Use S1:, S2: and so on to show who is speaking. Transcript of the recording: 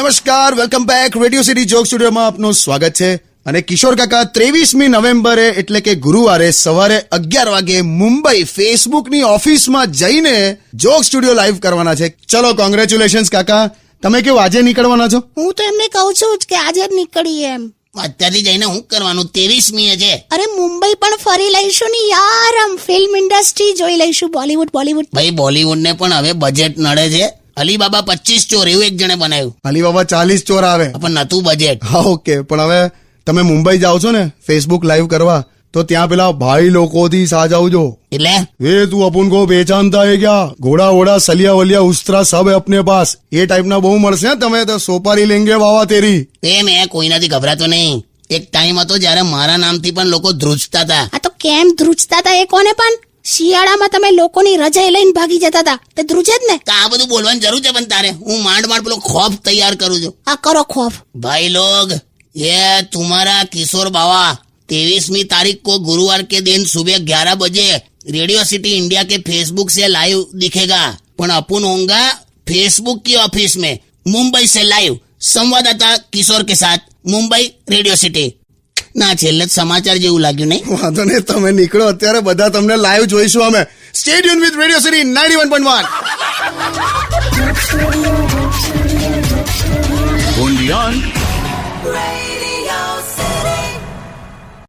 S1: નમસ્કાર, welcome back. Radio city joke સ્ટુડિયોમાં આપનું સ્વાગત છે. અને કિશોર કાકા 23મી નવેમ્બરે એટલે કે ગુરુવારે સવારે 11 વાગે મુંબઈ ફેસબુકની ઓફિસમાં જઈને જોક સ્ટુડિયો લાઈવ કરવાના છે. ચલો, કોંગ્રેચ્યુલેશન્સ કાકા. તમે કેવું આજે નીકળવાના છો?
S2: હું તો એમને કહું છું જ કે આજે જ નીકળીએ એમ.
S3: અત્યારથી જઈને હું કરવાનું? 23મી છે.
S2: અરે મુંબઈ પણ ફરી લઈશું ને યાર, આમ ફિલ્મ ઇન્ડસ્ટ્રી જોઈ લઈશું. બોલીવુડ
S3: ભાઈ બોલીવુડ ને પણ હવે બજેટ નડે છે. અલીબાબા 25 ચોર એવું એક જણે બનાવ્યું.
S1: અલીબાબા 40 ચોર આવે
S3: પણ નતું બજેટ.
S1: હા, ઓકે. પણ હવે તમે મુંબઈ જાઓ છો ને ફેસબુક લાઈવ કરવા, તો ત્યાં પેલા ભાઈ લોકોથી સાજાવજો.
S3: એટલે
S1: वे तू अपन को पहचानता है क्या? घोड़ा वोड़ा सलिया वलिया उस्तरा सब है अपने पास. ये टाइप ना બહુ મળશે. તમે તો સોપારી લેંગે વાવા તેરી.
S3: મેં કોઈનાથી ગભરાતો નહીં. એક ટાઈમ હતો જયારે મારા નામથી પણ લોકો ધ્રુજતા હતા.
S2: આ તો કેમ ધ્રુજતા હતા એ કોને? પણ શિયાળામાં તમે લોકોની રજાઈ લઈને ભાગી જતા હતા તે ધ્રુજે જ ને.
S3: તો આ બધું બોલવાની જરૂર છે? પણ તારે હું માંડ પેલો ખોફ તૈયાર કરું છું.
S2: આ કરો ખોફ.
S3: भाई लोग, ये तुम्हारा किशोर बाबा 23वीं तारीख को गुरुवार के दिन सुबह 11 बजे रेडियो सिटी इंडिया के फेसबुक से लाइव दिखेगा. पण अपन होगा फेसबुक की ऑफिस में मुंबई से लाइव. संवाददाता किशोर के साथ मुंबई रेडियो सिटी. ના છેલ્લે સમાચાર જેવું લાગ્યું નહીં?
S1: વાંધો નહીં, તમે નીકળો. અત્યારે બધા તમને લાઈવ જોઈશું અમે. Stay tune with radio city 91.1.
S4: Undian.
S5: Radio